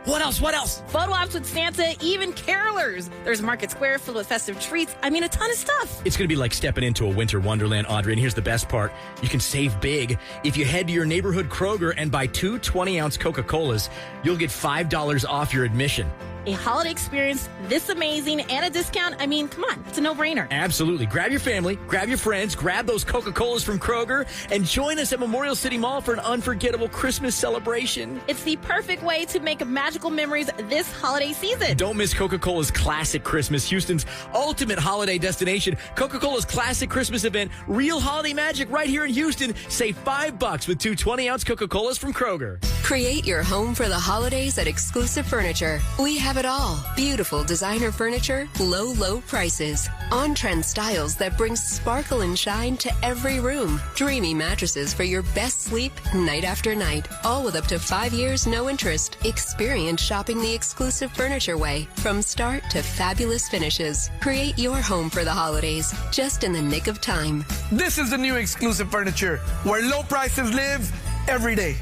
What else? What else? Photo ops with Santa, even carolers. There's Market Square filled with festive treats. I mean, a ton of stuff. It's going to be like stepping into a winter wonderland, Audrey. And here's the best part. You can save big. If you head to your neighborhood Kroger and buy 2 20-ounce Coca-Colas, you'll get $5 off your admission. A holiday experience this amazing and a discount. I mean, come on, it's a no-brainer. Absolutely. Grab your family, grab your friends, grab those Coca-Colas from Kroger, and join us at Memorial City Mall for an unforgettable Christmas celebration. It's the perfect way to make magical memories this holiday season. Don't miss Coca-Cola's Classic Christmas, Houston's ultimate holiday destination. Coca-Cola's Classic Christmas event, real holiday magic right here in Houston. Save $5 with 2 20-ounce Coca-Colas from Kroger. Create your home for the holidays at Exclusive Furniture. We have it all. Beautiful designer furniture, low prices. On-trend styles that bring sparkle and shine to every room. Dreamy mattresses for your best sleep night after night. All with up to 5 years, no interest. Experience shopping the Exclusive Furniture way. From start to fabulous finishes. Create your home for the holidays, just in the nick of time. This is the new Exclusive Furniture, where low prices live every day.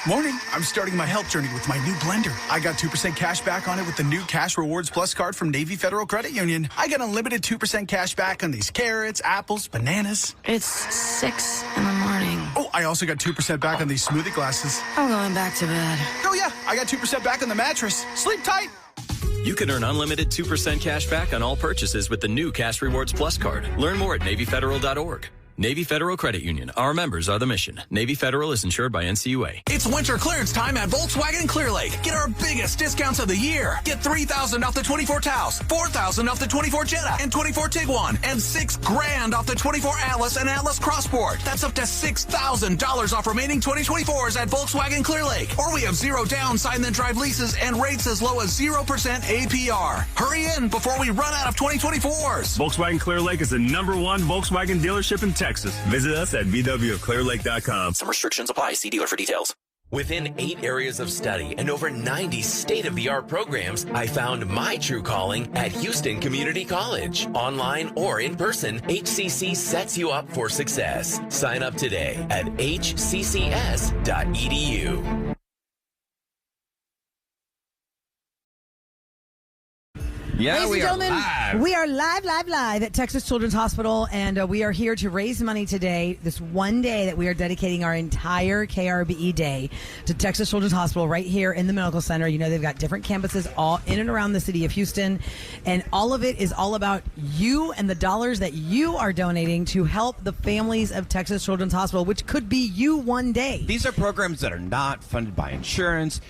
Morning. I'm starting my health journey with my new blender. I got 2% cash back on it with the new Cash Rewards Plus card from Navy Federal Credit Union. I get unlimited 2% cash back on these carrots, apples, bananas. It's 6 in the morning. Oh, I also got 2% back on these smoothie glasses. I'm going back to bed. Oh, yeah. I got 2% back on the mattress. Sleep tight. You can earn unlimited 2% cash back on all purchases with the new Cash Rewards Plus card. Learn more at NavyFederal.org. Navy Federal Credit Union. Our members are the mission. Navy Federal is insured by NCUA. It's winter clearance time at Volkswagen Clear Lake. Get our biggest discounts of the year. Get $3,000 off the 24 Taos, $4,000 off the 24 Jetta and 24 Tiguan, and $6,000 off the 24 Atlas and Atlas Crossport. That's up to $6,000 off remaining 2024s at Volkswagen Clear Lake. Or we have zero down, sign then drive leases and rates as low as 0% APR. Hurry in before we run out of 2024s. Volkswagen Clear Lake is the #1 Volkswagen dealership in Texas. Visit us at VWClearLake.com. Some restrictions apply. See dealer for details. Within 8 areas of study and over 90 state-of-the-art programs, I found my true calling at Houston Community College. Online or in person, HCC sets you up for success. Sign up today at hccs.edu. Yeah, Ladies and gentlemen, we are live at Texas Children's Hospital, and we are here to raise money today, this one day that we are dedicating our entire KRBE day to Texas Children's Hospital right here in the Medical Center. You know, they've got different campuses all in and around the city of Houston, and all of it is all about you and the dollars that you are donating to help the families of Texas Children's Hospital, which could be you one day. These are programs that are not funded by insurance.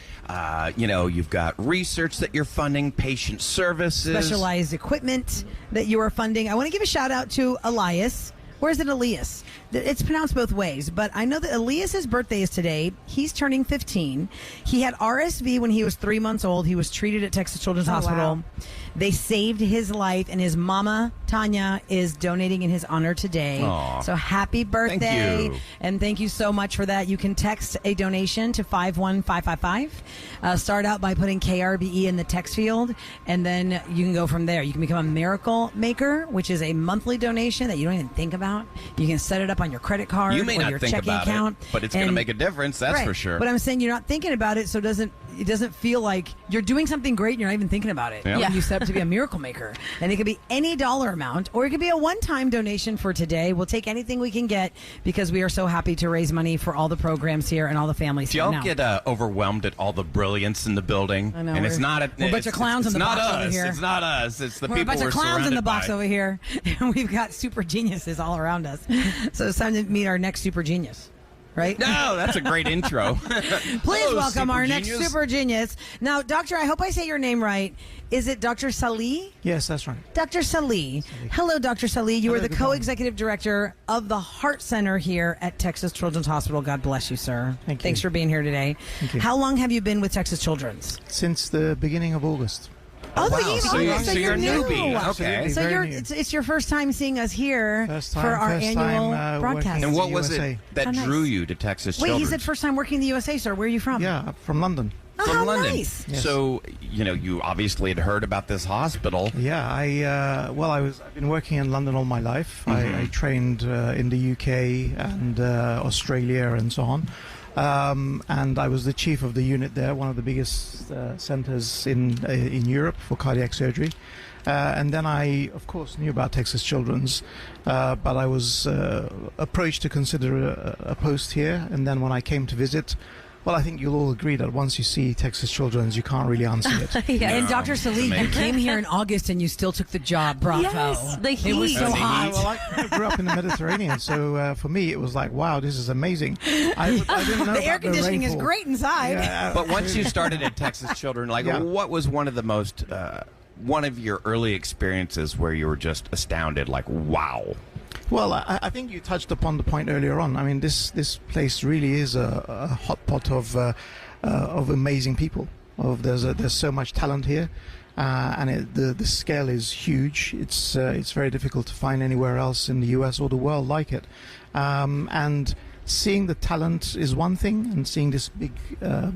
You've got research that you're funding, patient services, specialized equipment that you are funding. I want to give a shout out to Elias. Where is it, Elias? It's pronounced both ways, but I know that Elias's birthday is today. He's turning 15. He had RSV when he was 3 months old. He was treated at Texas Children's Hospital. Wow. They saved his life, and his mama, Tanya, is donating in his honor today. Aww. So happy birthday. Thank you. And thank you so much for that. You can text a donation to 51555. Start out by putting KRBE in the text field, and then you can go from there. You can become a Miracle Maker, which is a monthly donation that you don't even think about. You can set it up on your credit card you may or not your think checking about account. It, but it's going to make a difference, that's right. for sure. But I'm saying you're not thinking about it, so it doesn't feel like you're doing something great and you're not even thinking about it. Yeah. You set up to be a Miracle Maker. And it could be any dollar amount, or it could be a one-time donation for today. We'll take anything we can get because we are so happy to raise money for all the programs here and all the families Do here. y'all get overwhelmed at all the brilliance in the building? I know. And it's not we're a bunch of clowns in the box over here. It's not us. It's the we're people a bunch we're of clowns in the box by. over here. And we've got super geniuses all around us. So it's time to meet our next super genius. Right? No, that's a great intro. Please Hello, welcome our genius. next super genius. Now, Doctor, I hope I say your name right. Is it Dr. Saleh? Yes, that's right. Dr. Saleh. Hello, Dr. Saleh. You Hello, are the good morning. co-executive director of the Heart Center here at Texas Children's Hospital. God bless you, sir. Thank you. Thanks for being here today. Thank you. How long have you been with Texas Children's? Since the beginning of August. Oh, wow. the beginning of August, so you're new. newbie. Okay. So it's your first time seeing us here for our annual broadcast. And what was it that drew nice. you to Texas Wait, Children's? he said first time working in the USA, sir. Where are you from? Yeah, from London. Oh, From how London. nice. Yes. So, you obviously had heard about this hospital. Yeah, I've been working in London all my life. Mm-hmm. I trained in the UK and Australia and so on. and I was the chief of the unit there, one of the biggest centers in Europe for cardiac surgery. And then I, of course, knew about Texas Children's, but I was approached to consider a post here. And then when I came to visit, well, I think you'll all agree that once you see Texas Children's, you can't really unsee it. Yeah. And Dr. Saleh, you came here in August and you still took the job. Bravo. Yes, the heat. It was so hot. Well, I grew up in the Mediterranean, so for me it was like, wow, this is amazing. I didn't know The air about conditioning is rainfall. great inside. Yeah, But once you started at Texas Children, like, what was one of the most, one of your early experiences where you were just astounded, like, wow? Well, I think you touched upon the point earlier on. I mean, this place really is a hot pot of amazing people. There's so much talent here, and the scale is huge. It's very difficult to find anywhere else in the U.S. or the world like it. And seeing the talent is one thing, and seeing this big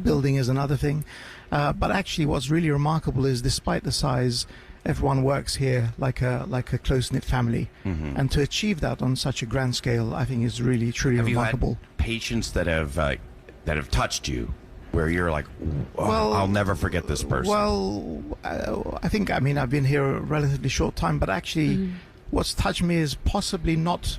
building is another thing. But actually, what's really remarkable is, despite the size, everyone works here like a close-knit family, and to achieve that on such a grand scale, I think is really truly remarkable. You had patients that have touched you, where you're like, Well, I'll never forget this person. Well, I mean, I've been here a relatively short time, but actually, what's touched me is possibly not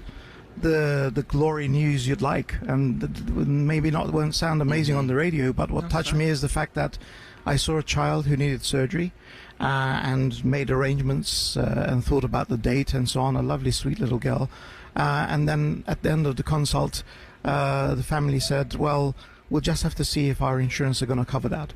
the glory news you'd like, and maybe not won't sound amazing on the radio, but what touched me is the fact that I saw a child who needed surgery. And made arrangements and thought about the date and so on. A lovely, sweet little girl. And then at the end of the consult, the family said, well, we'll just have to see if our insurance are going to cover that.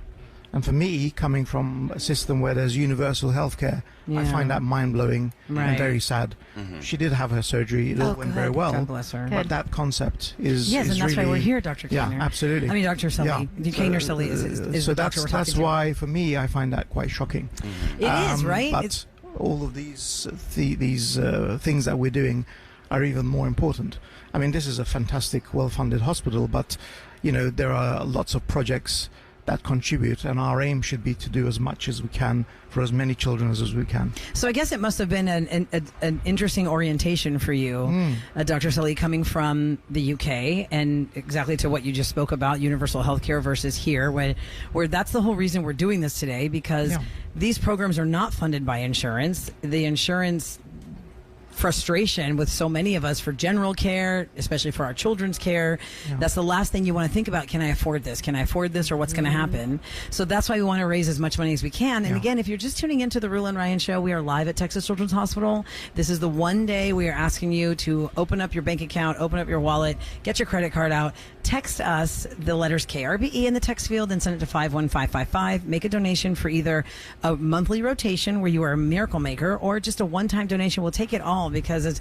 And for me, coming from a system where there's universal health care, I find that mind-blowing and very sad. She did have her surgery. It all went very well. God bless her. But that concept is Yes, and that's really, why we're here, Dr. Kainer. Yeah, absolutely. I mean, Dr. Saleh. Kainer Saleh is so the doctor we're that's talking to. why, for me, I find that quite shocking. It is, right? But all of these things that we're doing are even more important. I mean, this is a fantastic, well-funded hospital, but there are lots of projects that contribute, and our aim should be to do as much as we can for as many children as we can. So I guess it must have been an interesting orientation for you, Dr. Saleh, coming from the UK, and exactly to what you just spoke about, universal healthcare versus here, where that's the whole reason we're doing this today, because these programs are not funded by insurance. The insurance frustration with so many of us for general care, especially for our children's care, that's the last thing you want to think about. Can I afford this? Can I afford this, or what's going to happen? So that's why we want to raise as much money as we can. And again, if you're just tuning into the Roula and Ryan show, we are live at Texas Children's Hospital. This is the one day we are asking you to open up your bank account, open up your wallet, get your credit card out, text us the letters KRBE in the text field, and send it to 51555. Make a donation for either a monthly rotation where you are a miracle maker, or just a one-time donation. We'll take it all, because as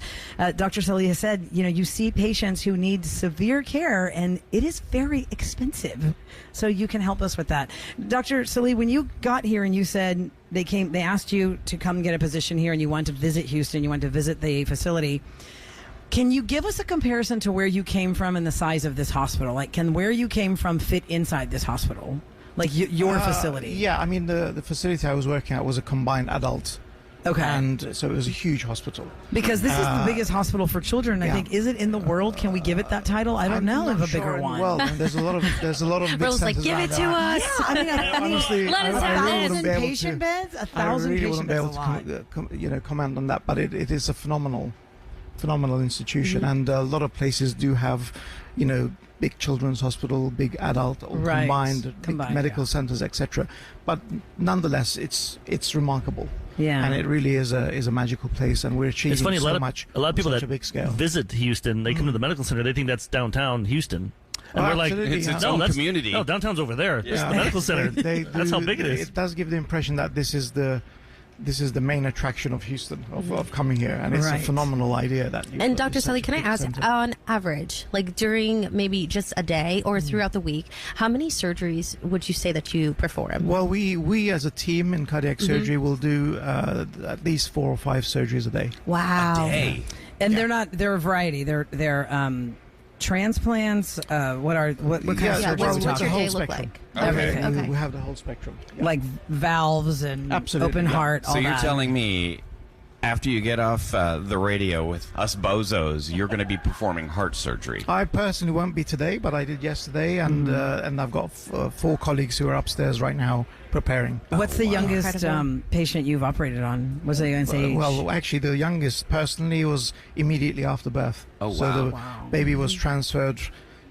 Dr. Saleh has said, you see patients who need severe care, and it is very expensive. So you can help us with that. Dr. Saleh, when you got here and you said they asked you to come get a position here, and you wanted to visit Houston, you wanted to visit the facility, can you give us a comparison to where you came from and the size of this hospital? Like, can where you came from fit inside this hospital? Like your facility? Yeah, I mean, the facility I was working at was a combined adult. Okay. And so it was a huge hospital. Because this is the biggest hospital for children, I think. Is it in the world? Can we give it that title? I don't know of a bigger one. Well, there's a lot of big Rose like, centers give it around to there. us. Yeah, I mean, Honestly, Let us I have really this. wouldn't be able patient to. beds? 1,000 I really patient wouldn't be beds able to comment on that, but it is a phenomenal institution, and a lot of places do have, big children's hospital, big adult, or combined big medical centers, etc. But nonetheless, it's remarkable. Yeah, and it really is a magical place, and we're achieving so much. A lot of people on that such a big scale visit Houston, they come to the medical center, they think that's downtown Houston. And we're like, it's its own community. No, downtown's over there. This is the medical center. That's how big it is. It does give the impression that this is the main attraction of Houston, of coming here, and it's a phenomenal idea that. And Dr. Saleh, can I ask, on average, like during maybe just a day or throughout the week, how many surgeries would you say that you perform? Well, we as a team in cardiac surgery will do at least 4 or 5 surgeries a day. Wow. A day. And they're a variety. They're transplants. What kind of surgery what's are we your talking? day look like? Everything. We have the whole spectrum. Like valves and open heart. So all you're that. telling me After you get off the radio with us bozos, you're going to be performing heart surgery. I personally won't be today, but I did yesterday, and I've got 4 colleagues who are upstairs right now preparing. What's the youngest patient you've operated on? Was it an age? Well, actually, the youngest personally was immediately after birth. Oh, wow. So the baby was transferred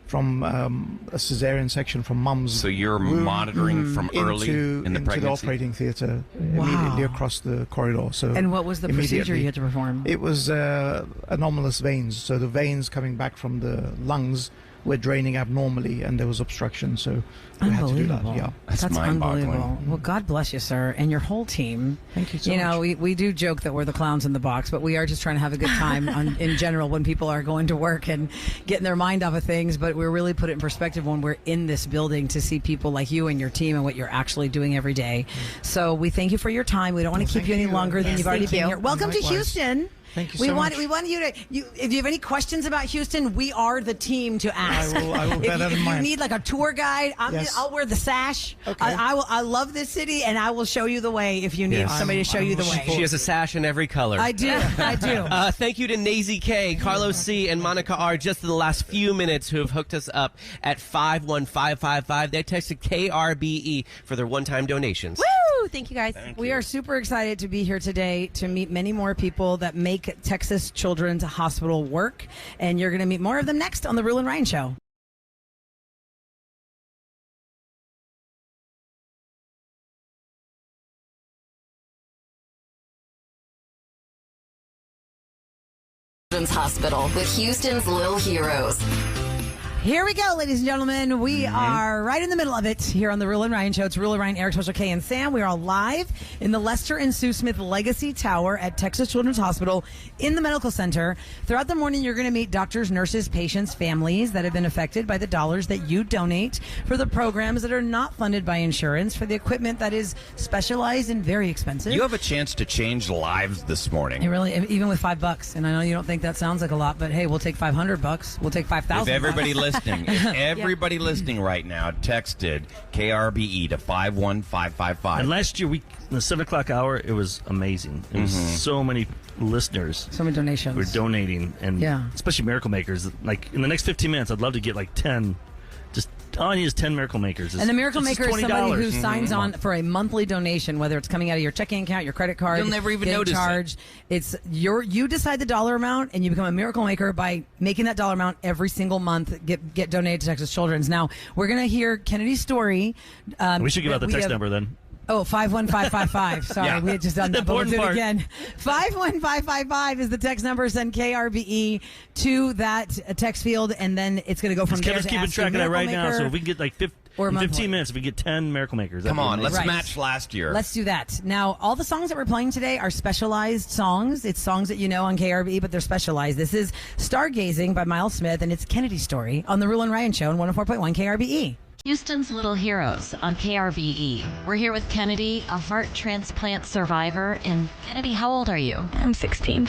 from a cesarean section from mum's. So you're monitoring from early in the pregnancy? Into the operating theatre, immediately across the corridor. So and what was the procedure you had to perform? It was anomalous veins. So the veins coming back from the lungs were draining abnormally, and there was obstruction. So we had to do that. Yeah, that's unbelievable. Well, God bless you, sir, and your whole team. Thank you so much. We do joke that we're the clowns in the box, but we are just trying to have a good time in general when people are going to work and getting their mind off of things. But we really put it in perspective when we're in this building to see people like you and your team and what you're actually doing every day. So we thank you for your time. We don't want to keep you any longer than you've already been here. Welcome to Houston. Thank you so much. We want you to. If you have any questions about Houston, we are the team to ask. I will bear that in mind. If you need like a tour guide, I'll wear the sash. Okay. I love this city, and I will show you the way if you need somebody to show you the way. She has a sash in every color. I do. Thank you to Nazy K, Carlos C, and Monica R. just in the last few minutes who have hooked us up at 51555. They texted KRBE for their one-time donations. Woo! Thank you, guys. We are super excited to be here today to meet many more people that make Texas Children's Hospital work, and you're going to meet more of them next on the Roula and Ryan Show. Hospital with Houston's Little Heroes. Here we go, ladies and gentlemen. We are right in the middle of it here on the Roula and Ryan Show. It's Roula, Ryan, Eric, Special K, and Sam. We are live in the Lester and Sue Smith Legacy Tower at Texas Children's Hospital in the Medical Center. Throughout the morning, you're going to meet doctors, nurses, patients, families that have been affected by the dollars that you donate for the programs that are not funded by insurance, for the equipment that is specialized and very expensive. You have a chance to change lives this morning. It really, even with $5. And I know you don't think that sounds like a lot, but hey, we'll take $500. We'll take $5,000. If everybody listening right now texted KRBE to 51555. And last year, in the 7 o'clock hour, it was amazing. It was so many listeners. So many donations. Were donating. And especially Miracle Makers. Like, in the next 15 minutes, I'd love to get like 10. All I need is 10 Miracle Makers. And the Miracle Maker is somebody who signs on for a monthly donation, whether it's coming out of your checking account, your credit card. You'll never even notice charged. It's you decide the dollar amount, and you become a Miracle Maker by making that dollar amount every single month get donated to Texas Children's. Now, we're going to hear Kennedy's story. We should give out the text number then. Oh, 51555. Sorry, we had just done that, but we'll do it again. 51555 is the text number. Send KRBE to that text field, and then it's going to go from there. Kevin's keeping track of that right now, so if we can get like 15 minutes, if we get 10 Miracle Makers. Come on, let's match last year. Let's do that. Now, all the songs that we're playing today are specialized songs. It's songs that you know on KRBE, but they're specialized. This is Stargazing by Miles Smith, and it's Kennedy's Story on the Roula and Ryan Show on 104.1 KRBE. Houston's Little Heroes on KRVE. We're here with Kennedy, a heart transplant survivor. And Kennedy, how old are you? I'm 16.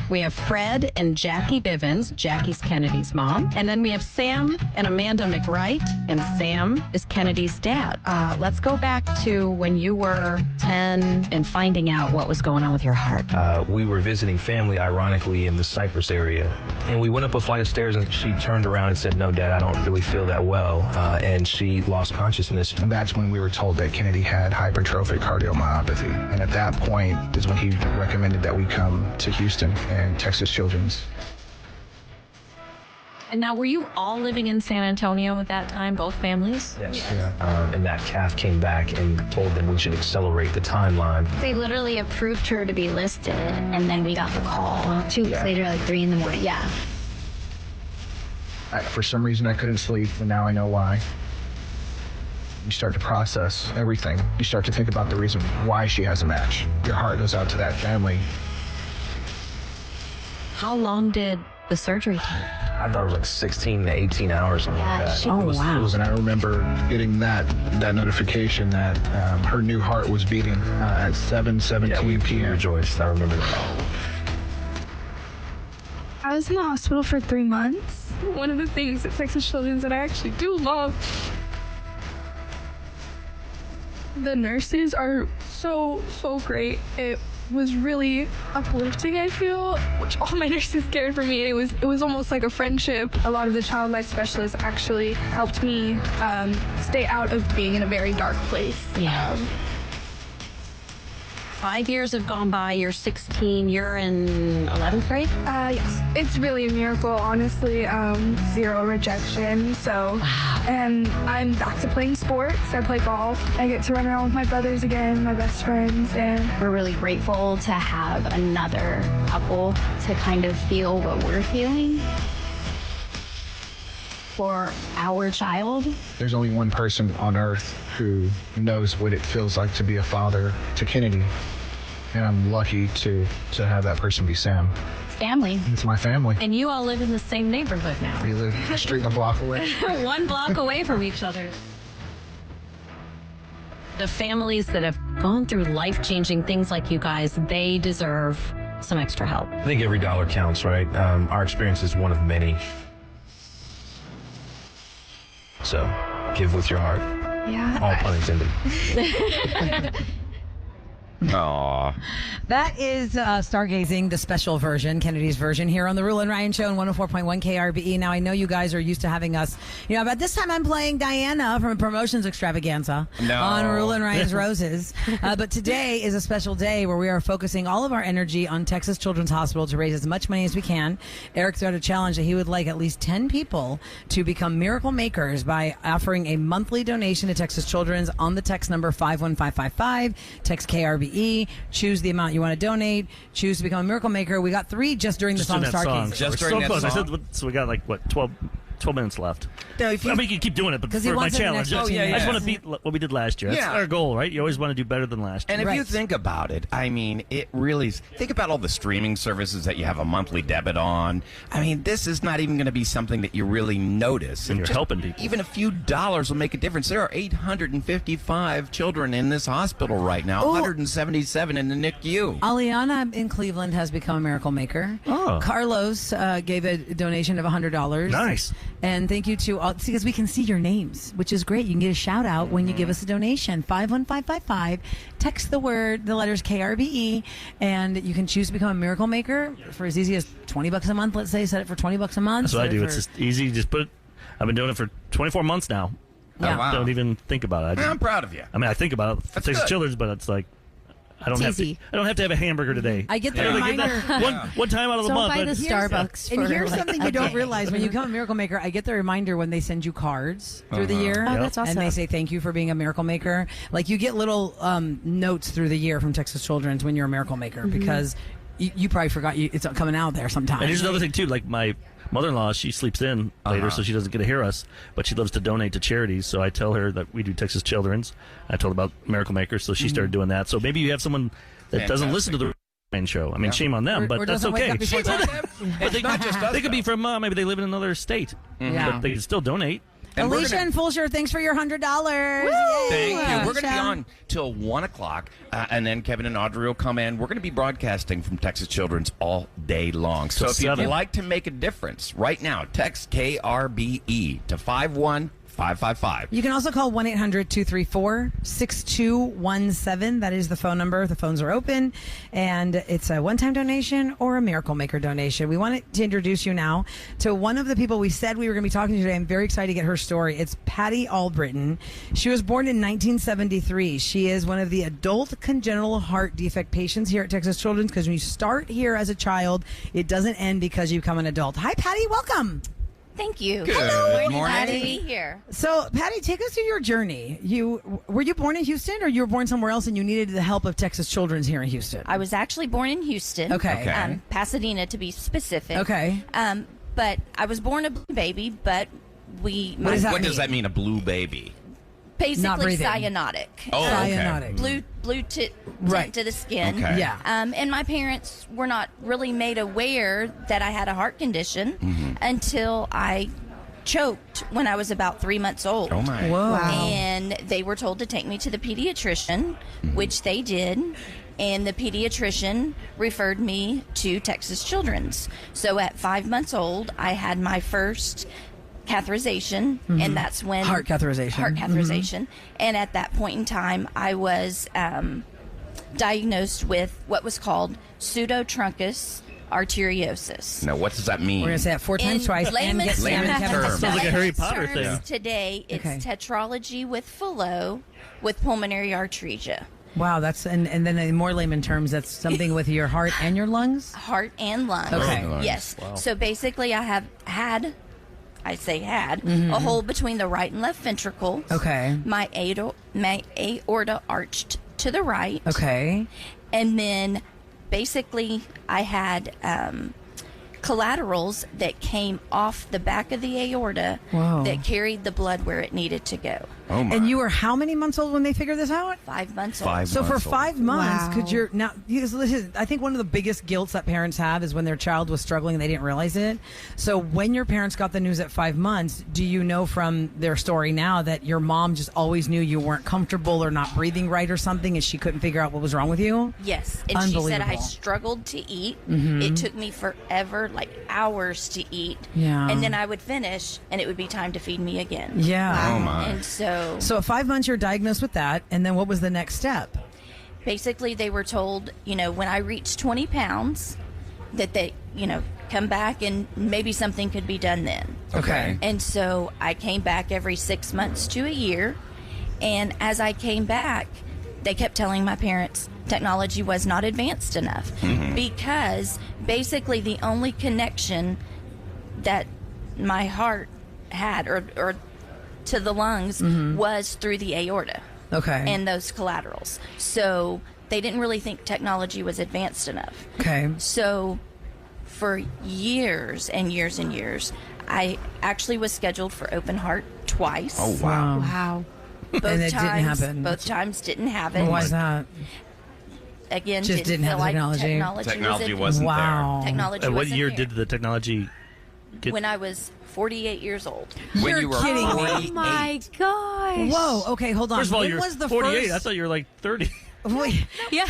We have Fred and Jackie Bivens. Jackie's Kennedy's mom. And then we have Sam and Amanda McWright. And Sam is Kennedy's dad. Let's go back to when you were 10 and finding out what was going on with your heart. We were visiting family, ironically, in the Cypress area. And we went up a flight of stairs, and she turned around and said, "No, Dad, I don't really feel that well." And she lost consciousness. And that's when we were told that Kennedy had hypertrophic cardiomyopathy. And at that point is when he recommended that we come to Houston and Texas Children's. And now, were you all living in San Antonio at that time, both families? Yes. Yeah. And that cath came back and told them we should accelerate the timeline. They literally approved her to be listed, and then we got the call 2 weeks later, like 3 in the morning. Yeah. For some reason, I couldn't sleep, and now I know why. You start to process everything. You start to think about the reason why she has a match. Your heart goes out to that family. How long did the surgery take? I thought it was like 16 to 18 hours. Wow. And I remember getting that notification that her new heart was beating at 7:17 p.m. Rejoiced. I remember that. I was in the hospital for 3 months. One of the things at Texas Children's that I actually do love The nurses are so great. It was really uplifting, I feel, which all my nurses cared for me. It was almost like a friendship. A lot of the child life specialists actually helped me stay out of being in a very dark place. Yeah. 5 years have gone by. You're 16. You're in 11th grade? Yes. It's really a miracle, honestly. 0 rejection. So, and I'm back to playing sports. I play golf. I get to run around with my brothers again, my best friends, and We're really grateful to have another couple to kind of feel what we're feeling for our child. There's only one person on earth who knows what it feels like to be a father to Kennedy. And I'm lucky to have that person be Sam. Family. It's my family. And you all live in the same neighborhood now. We live a street and a block away. 1 block away from each other. The families that have gone through life-changing things like you guys, they deserve some extra help. I think every dollar counts, right? Our experience is one of many. So, give with your heart. yeah. All pun intended. Aww. That is Stargazing, the special version, Kennedy's version, here on the Roula and Ryan Show on 104.1 KRBE. Now, I know you guys are used to having us, about this time I'm playing Diana from a promotions extravaganza on Roula and Ryan's Roses. But today is a special day where we are focusing all of our energy on Texas Children's Hospital to raise as much money as we can. Eric threw out a challenge that he would like at least 10 people to become miracle makers by offering a monthly donation to Texas Children's on the text number 51555, text KRBE. Choose the amount you want to donate. Choose to become a miracle maker. We got 3 just during the song Stargazing. Just during that song. I said, so we got 12 minutes left. I mean, you can keep doing it, but for my challenge, I just want to beat what we did last year. That's our goal, right? You always want to do better than last year. And if you think about it, I mean, it really is. Think about all the streaming services that you have a monthly debit on. I mean, this is not even going to be something that you really notice. And you're helping people. Even a few dollars will make a difference. There are 855 children in this hospital right now, 177 in the NICU. Aliana in Cleveland has become a miracle maker. Oh. Carlos gave a donation of $100. Nice. And thank you to all, because we can see your names, which is great. You can get a shout out when you give us a donation. 51555. Text the letters KRBE, and you can choose to become a miracle maker for as easy as $20 a month. Let's say, set it for $20 a month. That's what I do. It's just easy. Just put it. I've been doing it for 24 months now. Yeah. Oh, wow. Don't even think about it. I'm proud of you. I mean, I think about it for Texas Children's, but it's like I don't have to have a hamburger today. I get the reminder one time out of the month. Don't buy the Starbucks. And here's something you don't realize: when you become a miracle maker, I get the reminder when they send you cards through the year. Oh, that's awesome. And they say thank you for being a miracle maker. Like you get little notes through the year from Texas Children's when you're a miracle maker because you probably forgot it's coming out there sometime. And here's another thing too, like my mother-in-law, she sleeps in later, so she doesn't get to hear us, but she loves to donate to charities. So I tell her that we do Texas Children's. I told her about Miracle Makers, so she started doing that. So maybe you have someone that doesn't listen to the Ryan Show. I mean, shame on them, but that's okay. But they could be from maybe they live in another state, but they can still donate. And Alicia and Fulshire, thanks for your $100. Thank you. We're going to be on till 1 o'clock, and then Kevin and Audrey will come in. We're going to be broadcasting from Texas Children's all day long. So if you'd like to make a difference right now, text KRBE to 51555. You can also call 1-800-234-6217. That is the phone number. The phones are open, and it's a one-time donation or a Miracle Maker donation. We wanted to introduce you now to one of the people we said we were going to be talking to today. I'm very excited to get her story. It's Patty Albritton. She was born in 1973. She is one of the adult congenital heart defect patients here at Texas Children's, because when you start here as a child, it doesn't end because you become an adult. Hi, Patty. Welcome. Thank you. Good morning. Glad to be here. So, Patty, take us through your journey. Were you born in Houston, or you were born somewhere else and you needed the help of Texas Children's here in Houston? I was actually born in Houston. Okay. Pasadena, to be specific. Okay. But I was born a blue baby, but What does that mean, a blue baby? Basically cyanotic. Oh, okay. Cyanotic. Blue tint to the skin. Okay. Yeah. And my parents were not really made aware that I had a heart condition until I choked when I was about 3 months old. Oh, my. Whoa. Wow. And they were told to take me to the pediatrician, which they did. And the pediatrician referred me to Texas Children's. So at 5 months old, I had my first catheterization, and that's when Heart catheterization. And at that point in time, I was diagnosed with what was called pseudotruncus arteriosus. Now, what does that mean? We're going to say it 4 times twice. Layman's Sounds like a Harry Potter thing. terms today, it's tetralogy with philo with pulmonary arteria. Wow, that's and then in more layman terms, that's something with your heart and your lungs? Heart and lungs. Okay. Yes. Wow. So basically, I have had a hole between the right and left ventricles. Okay. My aorta arched to the right. Okay. And then basically I had collaterals that came off the back of the aorta Whoa. that carried the blood where it needed to go. Oh my. And you were how many months old when they figured this out? 5 months old. So for 5 months, Wow. could you now? Listen, I think one of the biggest guilts that parents have is when their child was struggling and they didn't realize it. So when your parents got the news at 5 months, do you know from their story now that your mom just always knew you weren't comfortable or not breathing right or something, and she couldn't figure out what was wrong with you? Yes, and she said I Unbelievable. struggled to eat. Mhm. It took me forever, like hours to eat. Yeah. And then I would finish, and it would be time to feed me again. Yeah. Oh, my. And so So at 5 months, you're diagnosed with that, and then what was the next step? basically they were told, when I reached 20 pounds, that they, come back and maybe something could be done then. Okay. And so I came back every 6 months to a year. And as I came back, they kept telling my parents technology was not advanced enough because basically the only connection that my heart had or to the lungs was through the aorta. Okay. And those collaterals. So they didn't really think technology was advanced enough. Okay. So for years and years and years, I actually was scheduled for open heart twice. Oh, wow. Wow. Both And it times, didn't happen. Both times didn't have it. Why is that? Again, Just didn't feel have the like technology. Technology was wasn't Wow. Technology And what wasn't year there. did the technology get? When I was 48 years old. When You're you were kidding me. 48. Oh my gosh. Whoa. Okay, hold on. First of all, when you're was the 48. I first? thought you were like 30. Wait, Yeah.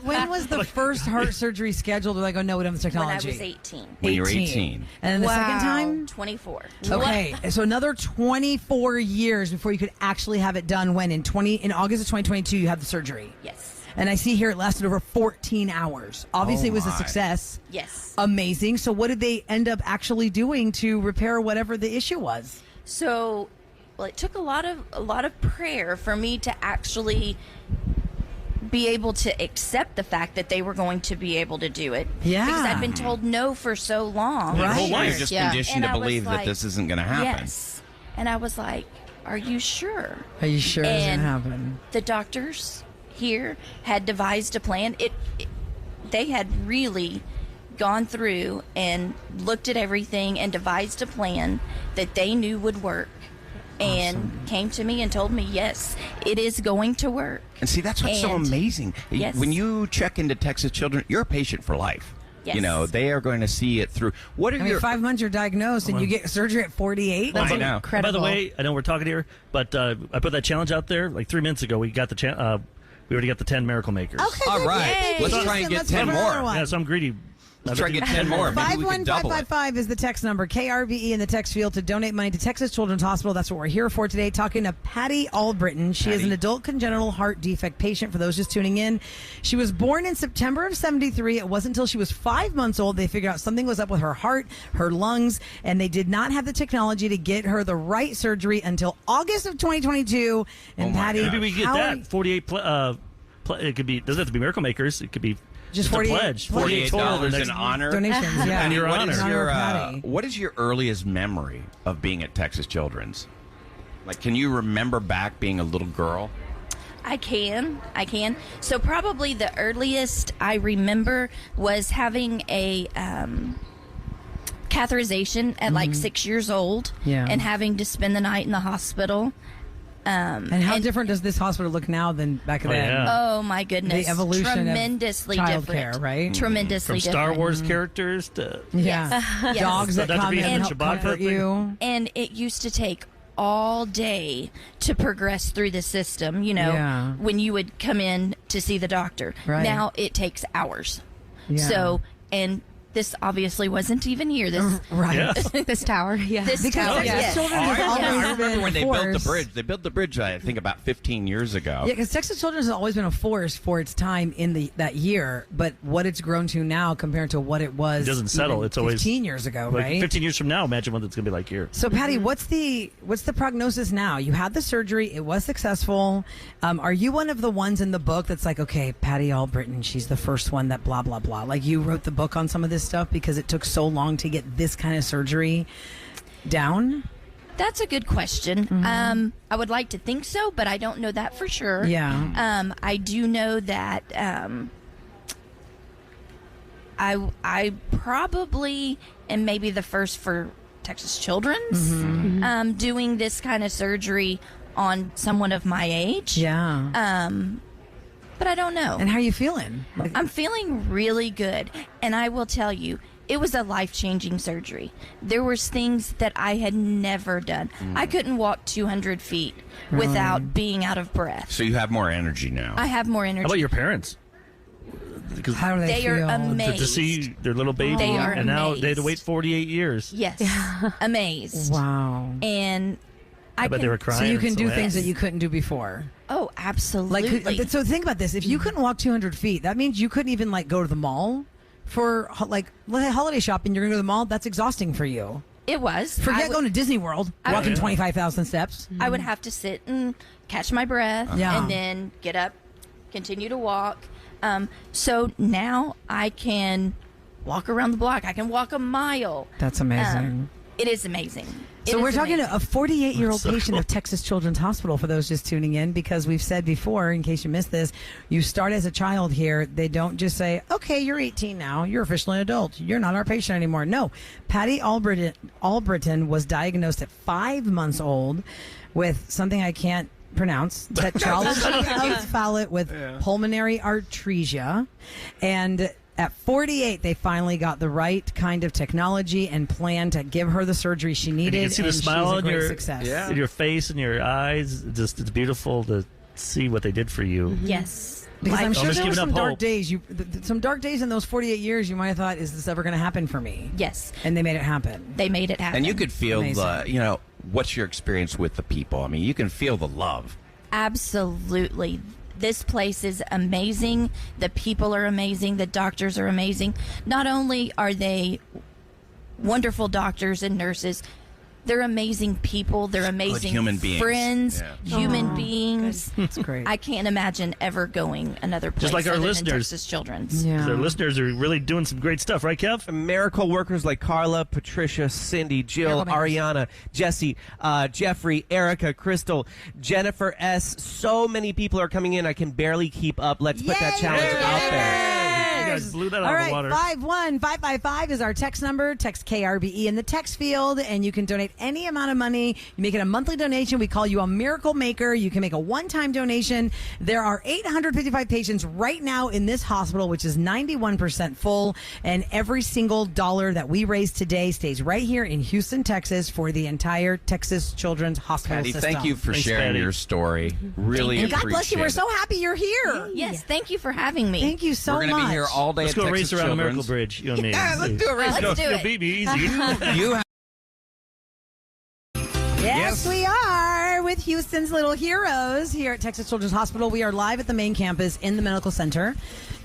when was the first heart surgery scheduled? Like, oh no, we don't have the When I technology. was 18. When you were 18. And then the second time? 24. Okay, so another 24 years before you could actually have it done. When in August of 2022, you had the surgery. Yes. And I see here it lasted over 14 hours. Obviously, Oh, it was a my. success. Yes. Amazing. So, what did they end up actually doing to repair whatever the issue was? So, well, it took a lot of prayer for me to actually be able to accept the fact that they were going to be able to do it. Yeah. Because I'd been told no for so long. Your whole Right. life just Yeah. conditioned And to I was believe that like, this isn't going to happen. Yes. And I was like, are you sure? Are you sure it doesn't And happen? The doctors here had devised a plan. They had really gone through and looked at everything and devised a plan that they knew would work. And came to me and told me, yes, it is going to work. And see, that's what's so And- amazing. Yes. When you check into Texas Children, you're a patient for life. Yes. You know, they are going to see it through. What are I mean, your 5 months you're diagnosed and you get surgery at 48. I know. By the way, I know we're talking here, but I put that challenge out there like 3 minutes ago. We got the we already got the 10 Miracle Makers. Okay, All good. right. Yay. Let's try and get Let's 10 go for more. another one. Yeah, so I'm greedy. Let's try to get 10 more. Maybe we can double it. 51555 is the text number. KRVE in the text field to donate money to Texas Children's Hospital. That's what we're here for today. Talking to Patty Albritton. She is an adult congenital heart defect patient. For those just tuning in, she was born in September of '73. It wasn't until she was 5 months old they figured out something was up with her heart, her lungs, and they did not have the technology to get her the right surgery until August of 2022. And Patty, Maybe we get how- that 48. It could be. Doesn't have to be Miracle Makers. It could be Just a 48 pledge. $48 next in honor. Donations, yeah. And your What honor. is Honor your, of Patty. what is your earliest memory of being at Texas Children's? Like, can you remember back being a little girl? I can. So probably the earliest I remember was having a catheterization at like 6 years old. Yeah. And having to spend the night in the hospital. And how different does this hospital look now than back then? yeah. Oh my goodness! The evolution of tremendously child different. care, right? Tremendously From different. Star Wars characters to Yeah. Yes. Dogs that Dr. come in Beavis and and help Chewbacca comfort thing. you. And it used to take all day to progress through the system, Yeah. when you would come in to see the doctor. Right. Now it takes hours. Yeah. So, and this obviously wasn't even here. This right. Yes. This tower. Yeah. This Because tower. Texas Yes. Children's has always I remember been when a they built the force. bridge. They built the bridge, I think, about 15 years ago. Yeah, because Texas Children's has always been a force for its time in that year, but what it's grown to now compared to what it was It doesn't settle. even It's always 15 years ago, like right? 15 years from now, imagine what it's going to be like here. So, Patty, what's the prognosis now? You had the surgery; it was successful. Are you one of the ones in the book that's like, okay, Patty Albritton, she's the first one that blah blah blah? Like you wrote the book on some of this stuff because it took so long to get this kind of surgery down. That's a good question. I would like to think so, but I don't know that for sure. Yeah. I do know that I probably am maybe the first for Texas Children's doing this kind of surgery on someone of my age. Yeah. But I don't know. And how are you feeling? I'm feeling really good. And I will tell you, it was a life-changing surgery. There was things that I had never done. I couldn't walk 200 feet without being out of breath. So you have more energy now. I have more energy. How about your parents? Because how do they are amazed. To see their little baby, They are and now amazed. they had to wait 48 years. Yes. Amazed. Wow. And I bet they were crying. So you can and do so things happy. that you couldn't do before. Oh, absolutely. Like, so think about this. If you couldn't walk 200 feet, that means you couldn't even like go to the mall for like holiday shopping. You're going to go to the mall. That's exhausting for you. It was. Forget going to Disney World, walking 25,000 steps. I would have to sit and catch my breath Yeah. and then get up, continue to walk. So now I can walk around the block. I can walk a mile. That's amazing. It is amazing. So It we're is talking amazing. to a 48-year-old That's so patient cool. of Texas Children's Hospital, for those just tuning in, because we've said before, in case you missed this, you start as a child here. They don't just say, okay, you're 18 now. You're officially an adult. You're not our patient anymore. No. Patty Albritton was diagnosed at 5 months old with something I can't pronounce, tetralogy of Fallot with pulmonary arteria. And at 48, they finally got the right kind of technology and plan to give her the surgery she needed. And you can see the and smile she's a on great your success. in your face and your eyes. It's beautiful to see what they did for you. Yes. Because I'm sure Almost there were giving some up dark hope. days. Some dark days in those 48 years. You might have thought, "Is this ever going to happen for me?" Yes. And they made it happen. They made it happen. And you could feel Amazing. what's your experience with the people? I mean, you can feel the love. Absolutely. This place is amazing. The people are amazing. The doctors are amazing. Not only are they wonderful doctors and nurses, they're amazing people. They're amazing human beings. friends, Yeah. human beings. That's great. I can't imagine ever going another place Just like our other than listeners. Texas Children's. Yeah. Their listeners are really doing some great stuff, right, Kev? Miracle workers like Carla, Patricia, Cindy, Jill, Miracle makers. Ariana, Jesse, Jeffrey, Erica, Crystal, Jennifer S. So many people are coming in. I can barely keep up. Let's put that challenge out there. You guys blew that All out right, of the water. 51555 is our text number. Text KRBE in the text field, and you can donate any amount of money. You make it a monthly donation. We call you a miracle maker. You can make a one-time donation. There are 855 patients right now in this hospital, which is 91% full, and every single dollar that we raise today stays right here in Houston, Texas, for the entire Texas Children's Hospital Patty, system. thank you for Thanks, sharing Patty. your story. Really And God appreciate bless you. We're it. so happy you're here. Yes, thank you for having me. Thank you so We're much. going to be here all day Let's at go Texas race around the Children's. Miracle Bridge, you and me. Yeah, let's do a race. Let's do You'll it. beat me easy. You have Yes, we are with Houston's Little Heroes here at Texas Children's Hospital. We are live at the main campus in the medical center.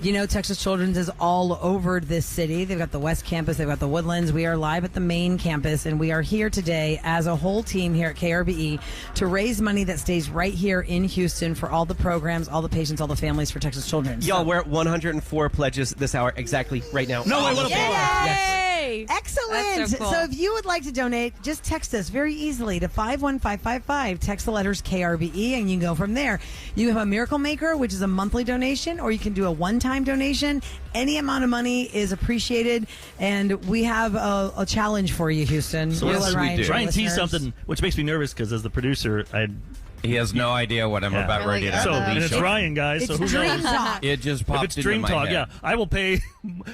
You know, Texas Children's is all over this city. They've got the West Campus, they've got the Woodlands. We are live at the main campus, and we are here today as a whole team here at KRBE to raise money that stays right here in Houston for all the programs, all the patients, all the families for Texas Children's. Y'all, we're at 104 pledges this hour exactly right now. No way, what a Yay! Excellent. That's so cool. So if you would like to donate, just text us very easily to 51555. Text the letters KRBE, and you can go from there. You have a Miracle Maker, which is a monthly donation, or you can do a one-time donation. Any amount of money is appreciated, and we have a challenge for you, Houston. So You let's and Ryan, do. for try and tease listeners. something, which makes me nervous because as the producer, I He has no idea what I'm about ready to So, and it's Ryan, guys. It's so who dream knows? talk. It just popped If it's into dream my talk, head. yeah, I will pay.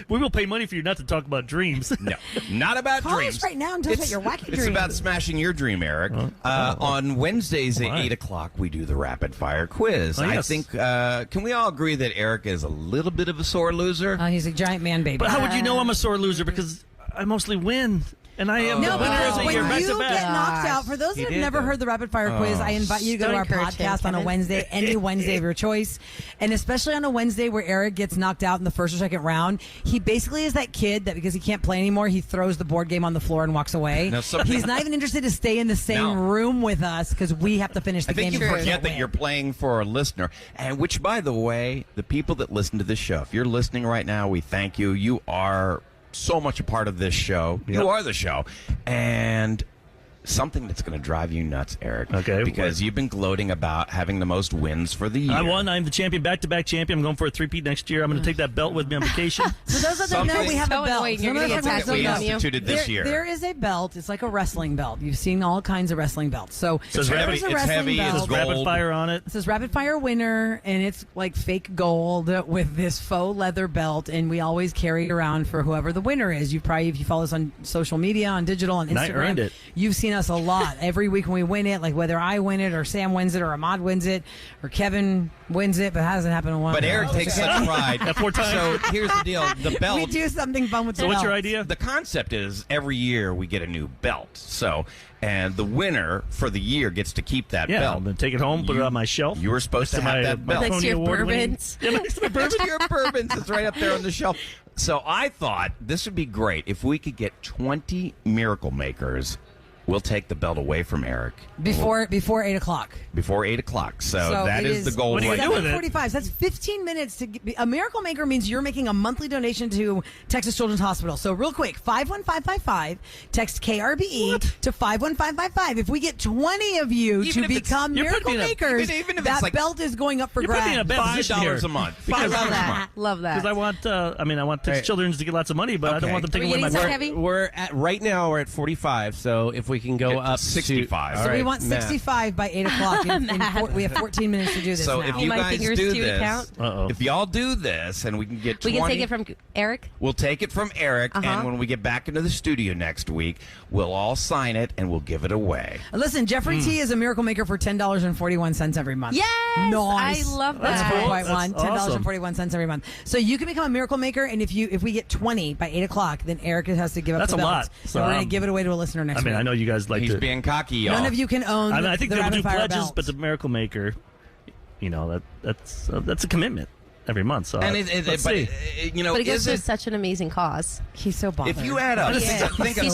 We will pay money for you not to talk about dreams. No, not about Call dreams. us right now and tell us about your wacky It's dreams. about smashing your dream, Eric. On Wednesdays at 8 o'clock, we do the rapid fire quiz. Oh, I yes. think, can we all agree that Eric is a little bit of a sore loser? He's a giant man baby. But how would you know I'm a sore loser? Because I mostly win. And I am No, the winner because of the when year back you to back. get knocked out, for those He that have did, never though. heard the rapid fire quiz, I invite you to go to Don't our encourage him, podcast on a Kevin. Wednesday, any Wednesday of your choice, and especially on a Wednesday where Eric gets knocked out in the first or second round. He basically is that kid that because he can't play anymore, he throws the board game on the floor and walks away. Now, something- He's not even interested to stay in the same No. room with us because we have to finish the I think game. you before forget we that win. you're playing for a listener, and which, by the way, the people that listen to this show, if you're listening right now, we thank you. You are so much a part of this show. Yep. You are the show, and something that's going to drive you nuts, Eric. Okay, because you've been gloating about having the most wins for the year. I won. I'm the champion, back-to-back champion. I'm going for a three-peat next year. I'm going to take that belt with me on vacation. For those that don't know, we have a So belt. annoying. You're Some gonna of get us tattooed we don't know. on you. instituted this year. There is a belt. It's like a wrestling belt. You've seen all kinds of wrestling belts. So It's heavy. there's a It's wrestling heavy. belt. It's There's rapid gold. fire on it. It says rapid fire winner, and it's like fake gold with this faux leather belt, and we always carry it around for whoever the winner is. You probably, if you follow us on social media, on digital, on And Instagram, I earned it. You've seen us a lot every week when we win it, like whether I win it or Sam wins it or Ahmad wins it or Kevin wins it, but it hasn't happened in a while. But Eric takes such pride. At 4 times. So here's the deal: the belt. We do something fun with the So what's your belt. idea? The concept is every year we get a new belt. So, and the winner for the year gets to keep that Yeah, belt. I'm going to take it home, put it on my shelf. You were supposed to have that belt. Next to your Award-winning- bourbons. Yeah, next to my bourbon. Next to your bourbons. It's right up there on the shelf. So I thought this would be great if we could get 20 Miracle Makers. We'll take the belt away from Eric Before 8 o'clock. before 8 o'clock. So that it is the goal. What are you right gonna do with it? 7:45. So that's 15 minutes to get, a Miracle Maker means you're making a monthly donation to Texas Children's Hospital. So real quick, 51555, text KRBE to 51555. If we get 20 of you Even to if it's- become you're Miracle putting me in a- Makers, even if it's that like- belt is going up for You're putting me in a grabs. bad position here. $5 a month. Because Love that. Love Because that. I want, I want Texas Children's to get lots of money, but I don't Okay. want them taking Are we away my getting some belt. heavy? We're at right now. We're at 45. So if we can go Get to up 65. To, So all we right, want Matt. 65 by 8 o'clock. We have 14 minutes to do this So now. if you My guys fingers do do this, count? Uh-oh. if y'all do this, and we can get 20, We can take it from Eric. we'll take it from Eric, and when we get back into the studio next week, we'll all sign it and we'll give it away. Listen, Jeffrey T is a Miracle Maker for $10.41 every month. Yes! Nice. I love That's that. cool. Quite one. That's awesome. $10.41 every month. So you can become a Miracle Maker, and if we get 20 by 8 o'clock, then Eric has to give up That's the a belt. lot. So So, we're going to give it away to a listener next I mean, week. I know you guys like He's to. being cocky, y'all. None of you can own I mean, I think the they'll rapid do fire pledges, belt. but the Miracle Maker, that's a commitment every month. So And let's but see. you know, But it goes is to it? such an amazing cause. He's so bothered. If you add up, He's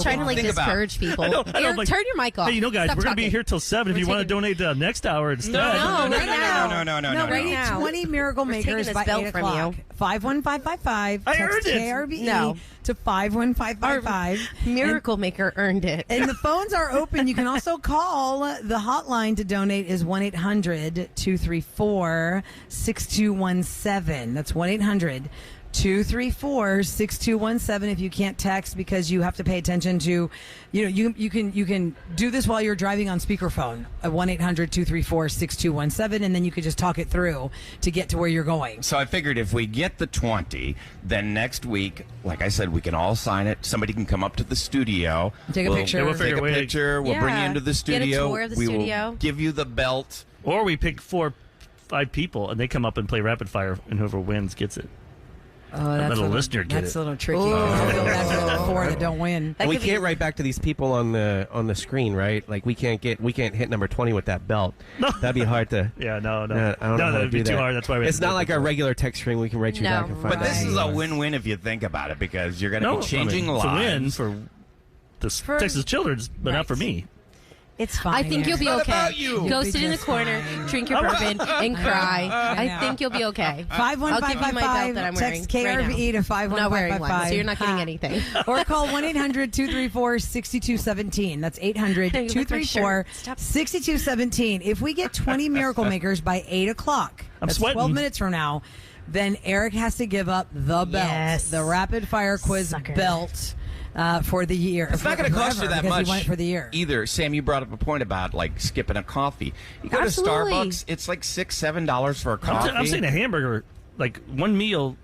trying to like think about- discourage people. I know, Eric, like- turn your mic off. Hey, you know, guys, Stop we're going to be talking. here till 7 if We're you want to taking- donate next hour instead. No, right right now. No, we right need now. 20 Miracle We're taking Makers this by belt 8 from o'clock. you. 51555. I Text earned it. KRBE No. to 51555. Miracle Maker earned it. And the phones are open. You can also call. The hotline to donate is 1-800-234-6217. That's 1-800-234-6217. If you can't text because you have to pay attention to, you can do this while you're driving on speakerphone at 1-800-234-6217, and then you could just talk it through to get to where you're going. So I figured if we get the 20, then next week, like I said, we can all sign it. Somebody can come up to the studio. Take a picture. We'll Yeah, take figure a a way to- picture. We'll bring you Yeah. into the Get a studio. tour of the we studio. will give you the belt. Or we pick 4-5 people, and they come up and play rapid fire, and whoever wins gets it. Oh, Let a listener get that's it. a little tricky. I feel bad for the 4 that don't win. We can't write back to these people on the screen, right? Like we can't hit number 20 with that belt. No. That'd be hard to. Yeah, no. I don't know how to that'd be do too that. hard. That's why we have It's to not do like it. our regular text screen. We can write you No. back and find But this out. is a win-win if you think about it, because you're going to No, be changing I mean, it's a win lives. for the Texas Children's, but not for me. It's fine. I think you'll be okay. about you. Go You'll be sit in the just corner, fine. drink your bourbon, and cry. I know. I think you'll be okay. I'll give you my belt 51555. that I'm wearing. Text KRBE to I'm not wearing one, 51555. so you're not getting anything. Or call 1-800-234-6217. That's 800-234-6217. If we get 20 Miracle Makers by 8 o'clock, I'm that's sweating. 12 minutes from now, then Eric has to give up the belt, Yes. the rapid fire quiz Sucker. belt. for the year. It's not going to cost you that because much you went for the year. either. Sam, you brought up a point about like skipping a coffee. You go to Starbucks, it's like $6-7 for a coffee. I'm saying a hamburger. Like one meal,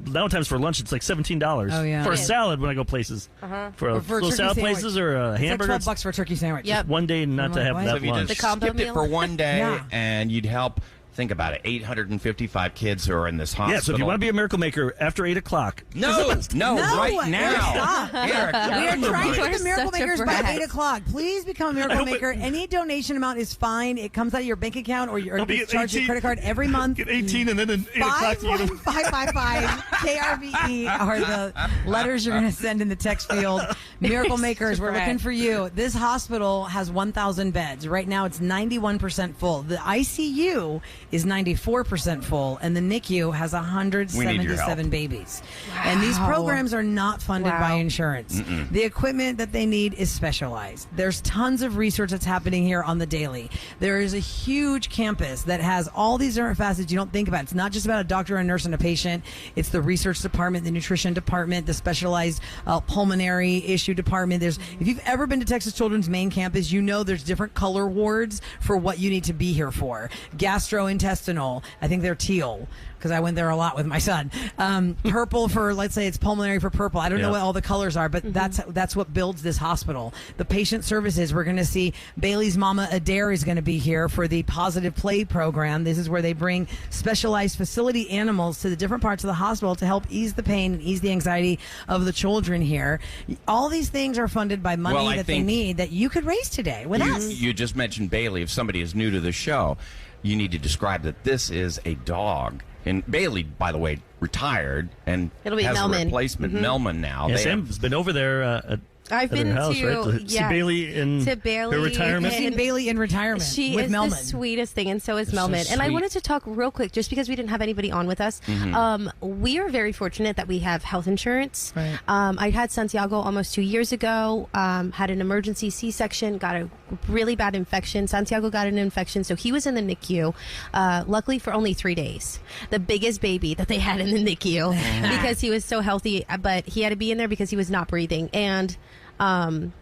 nowadays for lunch, it's like $17. Oh, yeah. For a Yeah. salad when I go places. For Or for a little turkey salad sandwich. places or a It's hamburger. like $12 for a turkey sandwich. Just one day not to have what? that So if you lunch. just skipped it for one day, and you'd help. Think about it: 855 kids who are in this hospital. Yeah, so if you want to be a miracle maker after 8 o'clock. No, right now. Stop. Eric, We are trying to You're get the miracle such a makers by brat. 8 o'clock. Please become a miracle hope it- maker. Any donation amount is fine. It comes out of your bank account or your Don't be at charge your 18. credit card every month. Get 18 and then at 8 o'clock you get them. 51555 KRBE are the letters you're going to send in the text field. Miracle makers, we're looking for you. This hospital has 1,000 beds. Right now it's 91% full. The ICU is 94% full, and the NICU has We need your 177 help. babies. And these programs are not funded by insurance. Mm-mm. The equipment that they need is specialized. There's tons of research that's happening here on the daily. There is a huge campus that has all these different facets you don't think about. It's not just about a doctor, a nurse, and a patient. It's the research department, the nutrition department, the specialized pulmonary issue department. If you've ever been to Texas Children's main campus, you know there's different color wards for what you need to be here for. Gastrointestinal, I think they're teal because I went there a lot with my son. Purple for, let's say it's pulmonary for purple. I don't know what all the colors are, but that's what builds this hospital. The patient services, we're going to see Bailey's mama Adair is going to be here for the Positive Play program. This is where they bring specialized facility animals to the different parts of the hospital to help ease the pain and ease the anxiety of the children here. All these things are funded by money Well, I that they think need that you could raise today with us. You just mentioned Bailey. If somebody is new to the show, you need to describe that this is a dog. And Bailey, by the way, retired and It'll be has a Melman. replacement, Mhm. Melman now. Yeah, They have- Sam's been over there I've at her been house, to right? To see Bailey in her retirement. You've seen Bailey in retirement She with is Melman. the sweetest thing, and so is So Melman. And I sweet. wanted to talk real quick, just because we didn't have anybody on with us. Mhm. We are very fortunate that we have health insurance. I had Santiago almost 2 years ago, had an emergency C-section, got a really bad infection. Santiago got an infection, so he was in the NICU, luckily for only 3 days. The biggest baby that they had in the NICU because he was so healthy, but he had to be in there because he was not breathing. And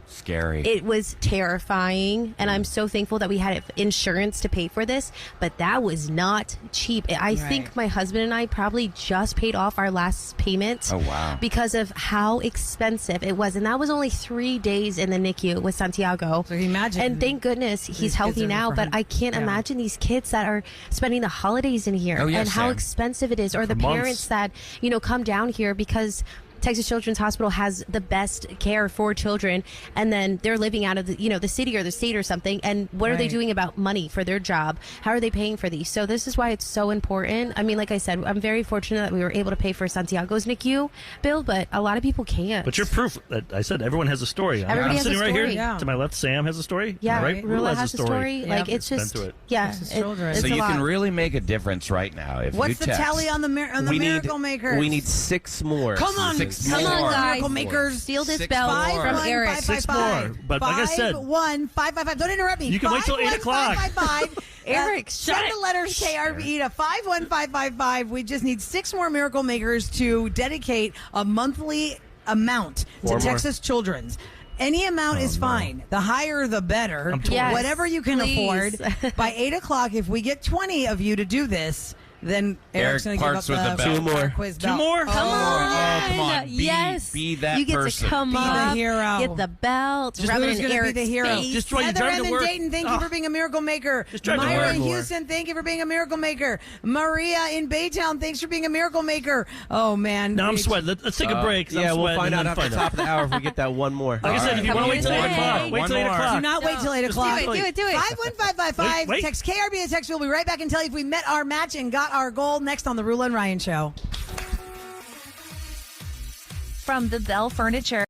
Scary. it was terrifying, and I'm so thankful that we had insurance to pay for this, but that was not cheap. I think my husband and I probably just paid off our last payment. Oh, wow. Because of how expensive it was, and that was only 3 days in the NICU with Santiago. So imagine. And thank goodness he's kids healthy are now, for but him. I can't Yeah. imagine these kids that are spending the holidays in here Oh, yes, and how Sam. expensive it is, or the For months. parents that, come down here because Texas Children's Hospital has the best care for children, and then they're living out of the city or the state or something. And what are they Right. doing about money for their job? How are they paying for these? So this is why it's so important. I mean, like I said, I'm very fortunate that we were able to pay for Santiago's NICU bill, but a lot of people can't. But you're proof that I said everyone has a story. Everybody I'm has a sitting right story. here. Yeah. To my left, Sam has a story. Yeah, right. Roula has a story. Like, it's Been just, through it. yeah, Texas it- children. it's So a you lot. can really make a difference right now. If What's you the text, tally on the Miracle Makers? We need 6 more. Come on, Six come more. on, guys. Miracle Makers. Steal this 6 bell more. from Eric. 555. But like I said- 51555. Don't interrupt me. You can wait till 8 o'clock. 51555. Eric, send shut the letters KRBE to 51555. We just need 6 more Miracle Makers to dedicate a monthly amount to 4 more. Texas Children's. Any amount is fine. The higher, the better. I'm torn. Yes, Whatever you can please. afford. By 8 o'clock, if we get 20 of you to do this, then Eric's going Eric to give parks up with the belt. 2 more. quiz Two belt. more? Come on. Oh, come on. Be- Yes. be that you get person. to come Be the up, hero. get the belt, Just rub it who's in going to be Eric's the hero? face. Just while you Heather drive M. to in work. Dayton, thank you for being a miracle maker. Just drive to Myra work in more. Houston, thank you for being a miracle maker. Maria in Baytown, thanks for being a miracle maker. Oh, man. Now I'm sweating. Let's take a break. 'cause I'm Yeah, we'll sweating, find and out then after the find top of the hour if we get that one more. Like I said, if you Come want to wait till 8 on, o'clock, Jay. wait till 8 One more. o'clock. Do not wait till 8 Just o'clock. do it. 51555. Wait. Text KRB to text. We'll be right back and tell you if we met our match and got our goal next on the Roula and Ryan Show. From the Bell Furniture.